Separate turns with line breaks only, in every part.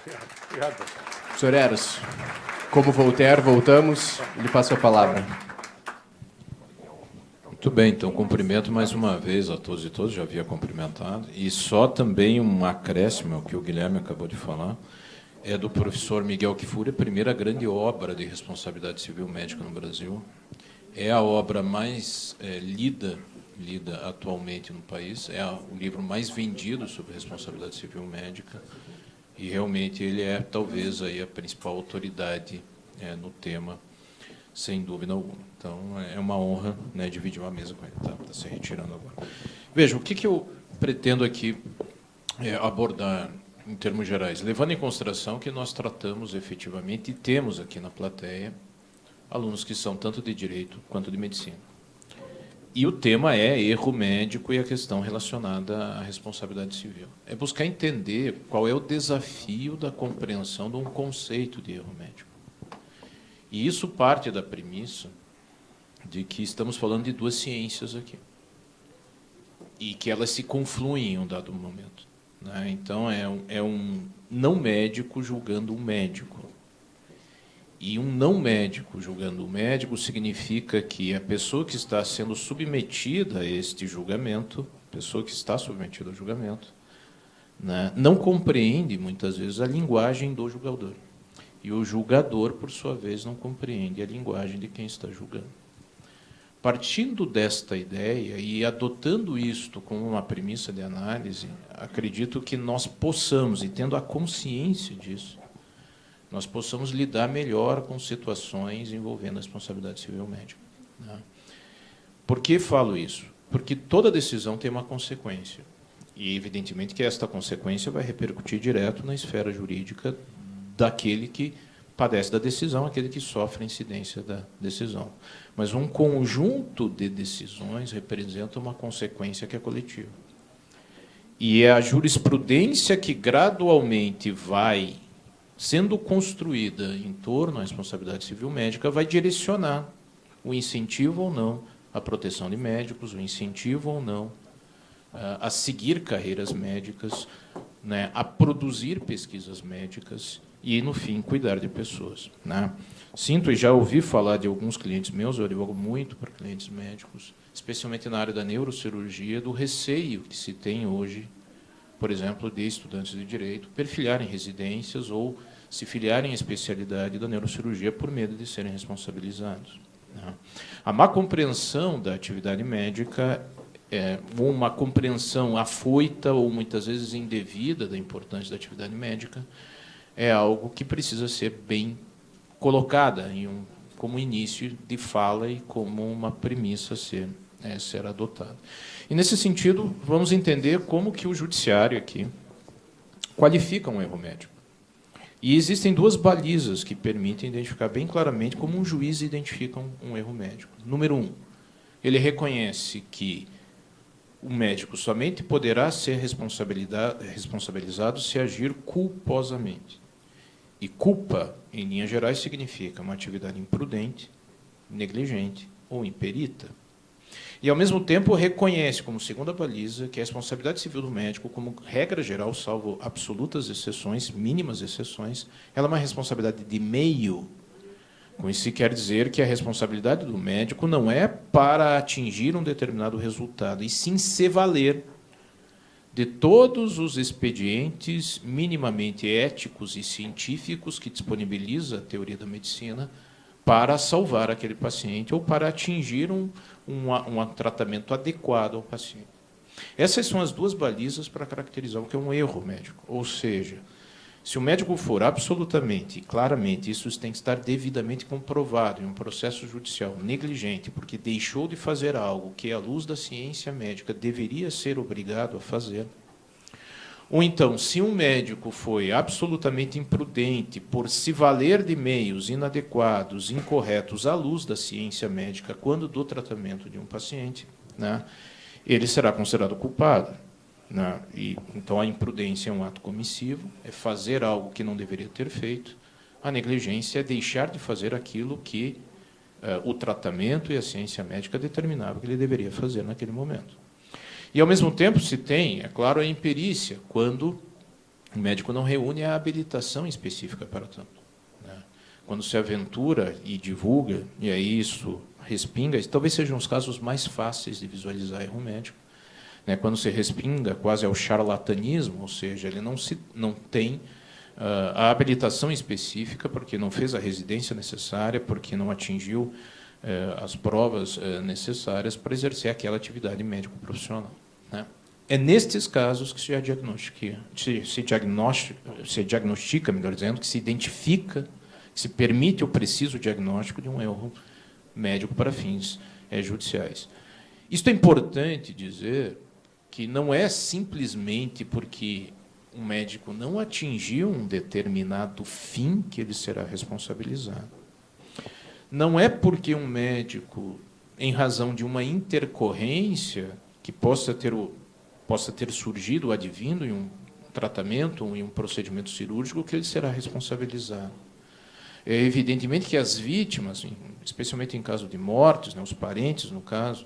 Obrigado.
Senhor Eros, como Voltaire, voltamos, lhe passo a palavra.
Muito bem, então cumprimento mais uma vez a todos e todas, já havia cumprimentado, e só também um acréscimo ao que o Guilherme acabou de falar, é do professor Miguel Kfouri, a primeira grande obra de responsabilidade civil médica no Brasil. É a obra mais lida atualmente no país, é o livro mais vendido sobre responsabilidade civil médica, e realmente ele é talvez aí a principal autoridade no tema, sem dúvida alguma. Então, é uma honra, né, dividir uma mesa com ele. Está se retirando agora. Veja, o que eu pretendo aqui abordar em termos gerais, levando em consideração que nós tratamos efetivamente e temos aqui na plateia alunos que são tanto de direito quanto de medicina. E o tema é erro médico e a questão relacionada à responsabilidade civil. É buscar entender qual é o desafio da compreensão de um conceito de erro médico. E isso parte da premissa de que estamos falando de duas ciências aqui e que elas se confluem em um dado momento, né? Então, é um não médico julgando um médico. E um não médico julgando um médico significa que a pessoa que está sendo submetida a este julgamento, né, não compreende, muitas vezes, a linguagem do julgador. E o julgador, por sua vez, não compreende a linguagem de quem está julgando. Partindo desta ideia e adotando isto como uma premissa de análise, acredito que nós possamos, e tendo a consciência disso, nós possamos lidar melhor com situações envolvendo a responsabilidade civil médica, né? Por que falo isso? Porque toda decisão tem uma consequência. E, evidentemente, que esta consequência vai repercutir direto na esfera jurídica daquele que padece da decisão, aquele que sofre a incidência da decisão. Mas um conjunto de decisões representa uma consequência que é coletiva. E é a jurisprudência que gradualmente vai sendo construída em torno à responsabilidade civil médica, vai direcionar o incentivo ou não à proteção de médicos, o incentivo ou não a seguir carreiras médicas, né, a produzir pesquisas médicas e, no fim, cuidar de pessoas, né? Sinto e já ouvi falar de alguns clientes meus, eu advogo muito para clientes médicos, especialmente na área da neurocirurgia, do receio que se tem hoje, por exemplo, de estudantes de direito perfilharem residências ou se filiarem à especialidade da neurocirurgia por medo de serem responsabilizados, né? A má compreensão da atividade médica uma compreensão afoita ou muitas vezes indevida da importância da atividade médica é algo que precisa ser bem colocada como início de fala e como uma premissa a ser adotada. E, nesse sentido, vamos entender como que o judiciário aqui qualifica um erro médico. E existem duas balizas que permitem identificar bem claramente como um juiz identifica um erro médico. Número 1, ele reconhece que o médico somente poderá ser responsabilizado se agir culposamente. E culpa, em linhas gerais, significa uma atividade imprudente, negligente ou imperita. E, ao mesmo tempo, reconhece, como segunda baliza, que a responsabilidade civil do médico, como regra geral, salvo absolutas exceções, mínimas exceções, ela é uma responsabilidade de meio. Com isso se quer dizer que a responsabilidade do médico não é para atingir um determinado resultado, e sim se valer de todos os expedientes minimamente éticos e científicos que disponibiliza a teoria da medicina para salvar aquele paciente ou para atingir um tratamento adequado ao paciente. Essas são as duas balizas para caracterizar o que é um erro médico. Ou seja, se o médico for absolutamente, claramente, isso tem que estar devidamente comprovado em um processo judicial negligente, porque deixou de fazer algo que, à luz da ciência médica, deveria ser obrigado a fazer. Ou então, se um médico foi absolutamente imprudente por se valer de meios inadequados, incorretos, à luz da ciência médica, quando do tratamento de um paciente, né, ele será considerado culpado. E, então, a imprudência é um ato comissivo, é fazer algo que não deveria ter feito. A negligência é deixar de fazer aquilo que o tratamento e a ciência médica determinavam que ele deveria fazer naquele momento. E, ao mesmo tempo, se tem, é claro, a imperícia, quando O médico não reúne a habilitação específica para tanto, né? Quando se aventura e divulga, e aí isso respinga, e talvez sejam os casos mais fáceis de visualizar erro médico, né? Quando se respinga quase ao charlatanismo, ou seja, ele não tem a habilitação específica, porque não fez a residência necessária, porque não atingiu as provas necessárias para exercer aquela atividade médico-profissional, né? É nestes casos que se diagnostica, melhor dizendo, que se identifica, que se permite o preciso diagnóstico de um erro médico para fins judiciais. Isto é importante dizer que não é simplesmente porque um médico não atingiu um determinado fim que ele será responsabilizado. Não é porque um médico, em razão de uma intercorrência que possa ter surgido, advindo em um tratamento, em um procedimento cirúrgico, que ele será responsabilizado. É evidentemente que as vítimas, especialmente em caso de mortes, né, os parentes, no caso,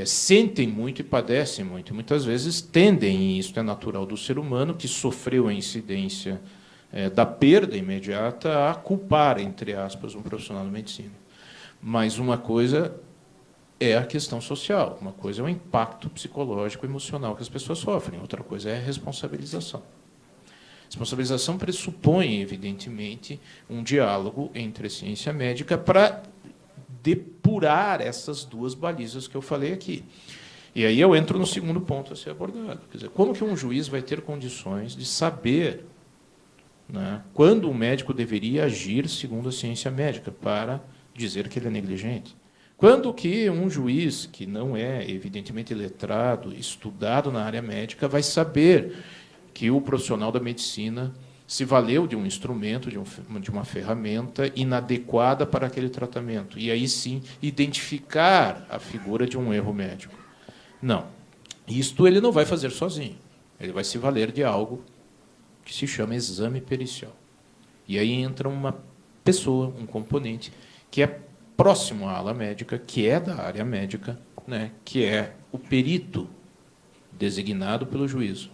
sentem muito e padecem muito. E muitas vezes tendem, e isso é natural do ser humano, que sofreu a incidência da perda imediata, a culpar, entre aspas, um profissional da medicina. Mas uma coisa é a questão social, uma coisa é o impacto psicológico e emocional que as pessoas sofrem, outra coisa é a responsabilização. Responsabilização pressupõe, evidentemente, um diálogo entre a ciência médica para depurar essas duas balizas que eu falei aqui. E aí eu entro no segundo ponto a ser abordado. Quer dizer, como que um juiz vai ter condições de saber, né, quando o médico deveria agir segundo a ciência médica para dizer que ele é negligente? Quando que um juiz, que não é, evidentemente, letrado, estudado na área médica, vai saber que o profissional da medicina se valeu de um instrumento, de uma ferramenta inadequada para aquele tratamento, e aí sim identificar a figura de um erro médico? Não. Isto ele não vai fazer sozinho. Ele vai se valer de algo que se chama exame pericial. E aí entra uma pessoa, um componente, que é próximo à ala médica, que é da área médica, né, que é o perito designado pelo juízo.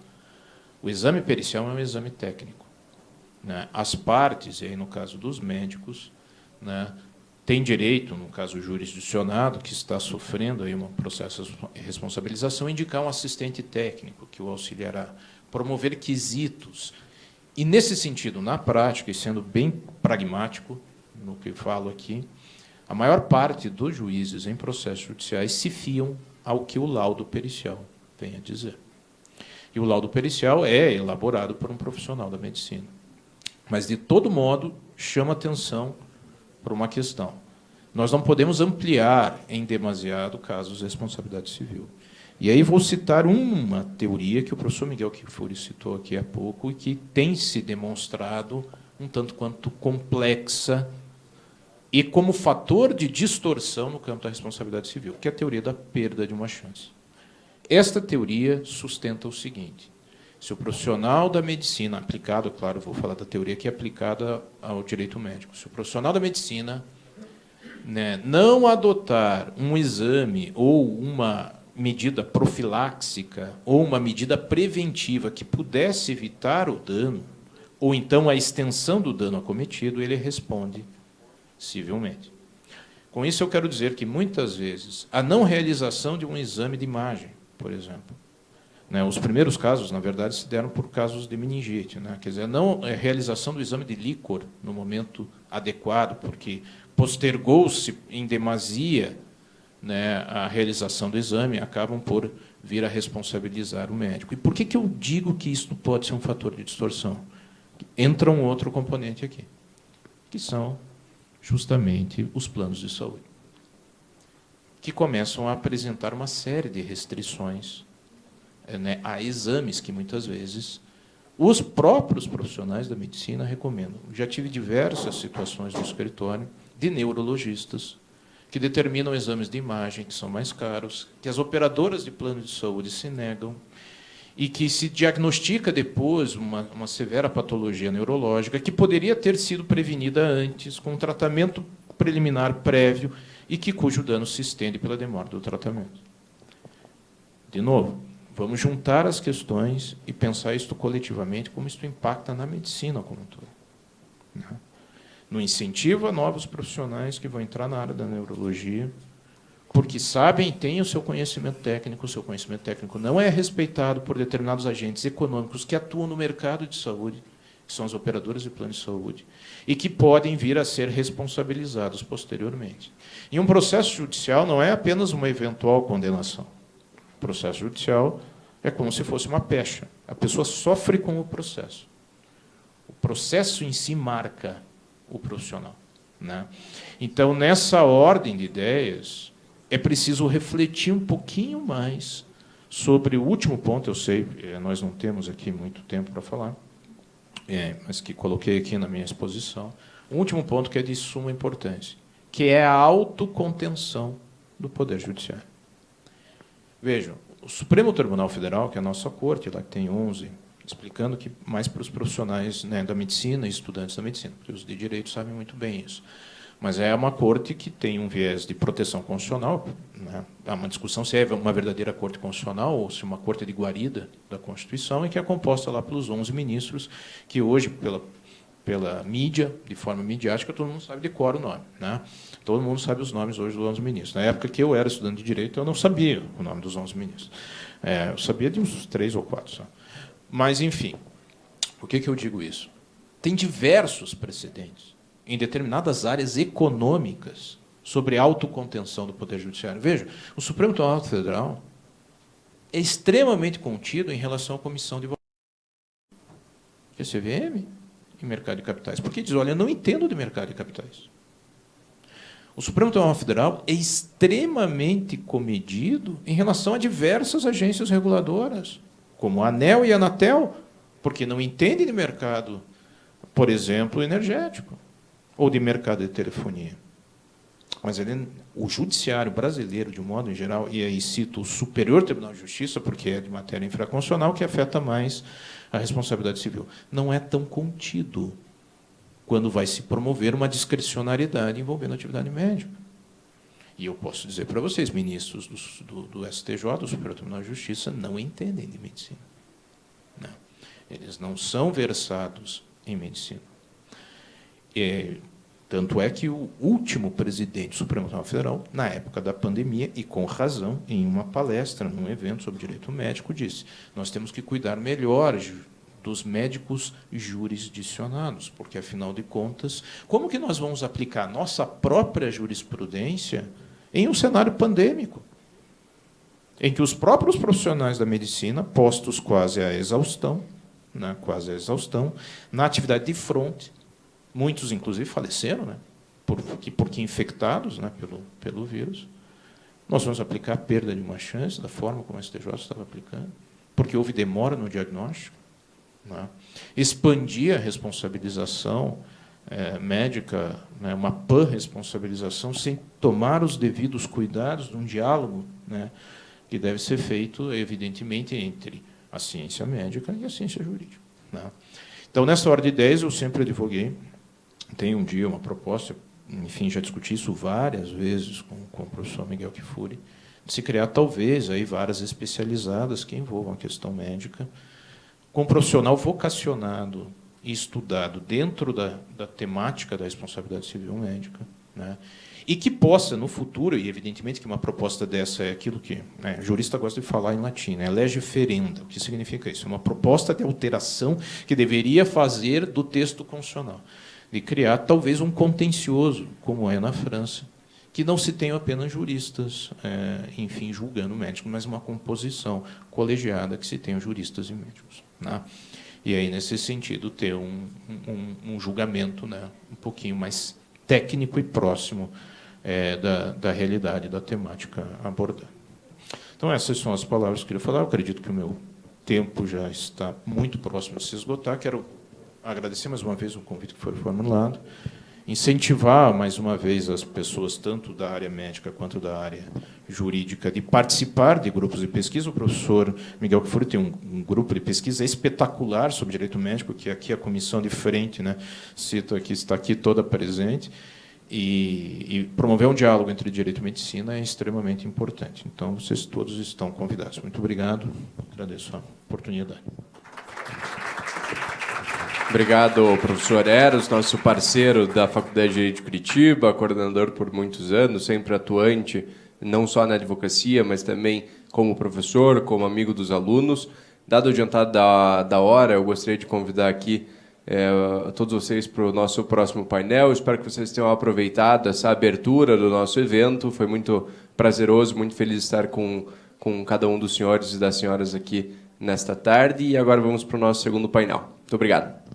O exame pericial é um exame técnico, né? As partes, e aí no caso dos médicos, né, têm direito, no caso jurisdicionado, que está sofrendo aí um processo de responsabilização, indicar um assistente técnico que o auxiliará, promover quesitos. E, nesse sentido, na prática, e sendo bem pragmático no que falo aqui, a maior parte dos juízes em processos judiciais se fiam ao que o laudo pericial vem a dizer. E o laudo pericial é elaborado por um profissional da medicina. Mas, de todo modo, chama atenção para uma questão. Nós não podemos ampliar em demasiado casos de responsabilidade civil. E aí vou citar uma teoria que o professor Miguel Kfouri citou aqui há pouco e que tem se demonstrado um tanto quanto complexa e como fator de distorção no campo da responsabilidade civil, que é a teoria da perda de uma chance. Esta teoria sustenta o seguinte: se o profissional da medicina aplicado, claro, vou falar da teoria que é aplicada ao direito médico, se o profissional da medicina, né, não adotar um exame ou uma medida profiláxica ou uma medida preventiva que pudesse evitar o dano, ou então a extensão do dano acometido, ele responde civilmente. Com isso, eu quero dizer que, muitas vezes, a não realização de um exame de imagem, por exemplo, né, os primeiros casos, na verdade, se deram por casos de meningite, né, quer dizer, a não realização do exame de líquor no momento adequado, porque postergou-se em demasia, né, a realização do exame, acabam por vir a responsabilizar o médico. E por que eu digo que isso pode ser um fator de distorção? Entra um outro componente aqui, que são justamente os planos de saúde, que começam a apresentar uma série de restrições, né, a exames que, muitas vezes, os próprios profissionais da medicina recomendam. Já tive diversas situações no escritório de neurologistas que determinam exames de imagem que são mais caros, que as operadoras de plano de saúde se negam, e que se diagnostica depois uma severa patologia neurológica que poderia ter sido prevenida antes com um tratamento preliminar prévio e cujo dano se estende pela demora do tratamento. De novo, Vamos juntar as questões e pensar isto coletivamente, como isto impacta na medicina como um todo. Né? No incentivo a novos profissionais que vão entrar na área da neurologia, porque sabem, têm o seu conhecimento técnico. O seu conhecimento técnico não é respeitado por determinados agentes econômicos que atuam no mercado de saúde, que são as operadoras de plano de saúde, e que podem vir a ser responsabilizados posteriormente. E um processo judicial não é apenas uma eventual condenação. O processo judicial é como se fosse uma pecha. A pessoa sofre com o processo. O processo em si marca o profissional. Né? Então, nessa ordem de ideias, é preciso refletir um pouquinho mais sobre o último ponto. Eu sei, nós não temos aqui muito tempo para falar, mas que coloquei aqui na minha exposição. O último ponto que é de suma importância, que é a autocontenção do Poder Judiciário. Vejam, o Supremo Tribunal Federal, que é a nossa corte, lá que tem 11, explicando que mais para os profissionais, né, da medicina e estudantes da medicina, porque os de direito sabem muito bem isso. Mas é uma corte que tem um viés de proteção constitucional. Né? Há uma discussão se é uma verdadeira corte constitucional ou se é uma corte de guarida da Constituição, e que é composta lá pelos 11 ministros, que hoje, pela mídia, de forma midiática, todo mundo sabe de cor o nome. Né? Todo mundo sabe os nomes hoje dos 11 ministros. Na época que eu era estudante de direito, eu não sabia o nome dos 11 ministros. Eu sabia de uns 3 ou 4 só. Mas, enfim, por que eu digo isso? Tem diversos precedentes em determinadas áreas econômicas sobre autocontenção do Poder Judiciário. Veja, o Supremo Tribunal Federal é extremamente contido em relação à Comissão de CVM e mercado de capitais. Porque diz, olha, eu não entendo de mercado de capitais. O Supremo Tribunal Federal é extremamente comedido em relação a diversas agências reguladoras, como a ANEEL e a Anatel, porque não entendem de mercado, por exemplo, energético, ou de mercado de telefonia. Mas o judiciário brasileiro, de um modo em geral, e aí cito o Superior Tribunal de Justiça, porque é de matéria infraconstitucional, que afeta mais a responsabilidade civil, não é tão contido quando vai se promover uma discricionariedade envolvendo a atividade médica. E eu posso dizer para vocês, ministros do STJ, do Superior Tribunal de Justiça, não entendem de medicina. Não. Eles não são versados em medicina. Tanto é que o último presidente do Supremo Tribunal Federal, na época da pandemia, e com razão, em uma palestra, num evento sobre direito médico, disse: nós temos que cuidar melhor dos médicos jurisdicionados, porque, afinal de contas, como que nós vamos aplicar nossa própria jurisprudência em um cenário pandêmico, em que os próprios profissionais da medicina, postos quase à exaustão, né, na atividade de fronte, muitos, inclusive, faleceram, né, porque infectados, né, pelo vírus. Nós vamos aplicar a perda de uma chance da forma como a STJ estava aplicando, porque houve demora no diagnóstico. Né, expandir a responsabilização médica, né, uma pan-responsabilização, sem tomar os devidos cuidados de um diálogo, né, que deve ser feito, evidentemente, entre a ciência médica e a ciência jurídica. Né. Então, nessa ordem de ideias, eu sempre advoguei. Tem um dia uma proposta, enfim, já discuti isso várias vezes com o professor Miguel Kfouri, de se criar, talvez, aí, varas especializadas que envolvam a questão médica, com um profissional vocacionado e estudado dentro da temática da responsabilidade civil médica, né, e que possa, no futuro, e evidentemente que uma proposta dessa é aquilo que, né, jurista gosta de falar em latim, né, lege ferenda. O que significa isso? É uma proposta de alteração que deveria fazer do texto constitucional, de criar talvez um contencioso, como é na França, que não se tenham apenas juristas, enfim, julgando médicos, mas uma composição colegiada que se tenham juristas e médicos. Né? E aí, nesse sentido, ter um julgamento, né, um pouquinho mais técnico e próximo da realidade, da temática abordada. Então, essas são as palavras que eu queria falar. Eu acredito que o meu tempo já está muito próximo de se esgotar. Quero agradecer mais uma vez o convite que foi formulado, incentivar mais uma vez as pessoas, tanto da área médica quanto da área jurídica, de participar de grupos de pesquisa. O professor Miguel Kfouri tem um grupo de pesquisa espetacular sobre direito médico, que aqui a comissão de frente, né, cito aqui, está aqui toda presente, E promover um diálogo entre direito e medicina é extremamente importante. Então, vocês todos estão convidados. Muito obrigado. Agradeço a oportunidade.
Obrigado, professor Eros, nosso parceiro da Faculdade de Direito de Curitiba, coordenador por muitos anos, sempre atuante, não só na advocacia, mas também como professor, como amigo dos alunos. Dado o adiantado da hora, eu gostaria de convidar aqui todos vocês para o nosso próximo painel. Espero que vocês tenham aproveitado essa abertura do nosso evento. Foi muito prazeroso, muito feliz de estar com cada um dos senhores e das senhoras aqui nesta tarde. E agora vamos para o nosso segundo painel. Muito obrigado.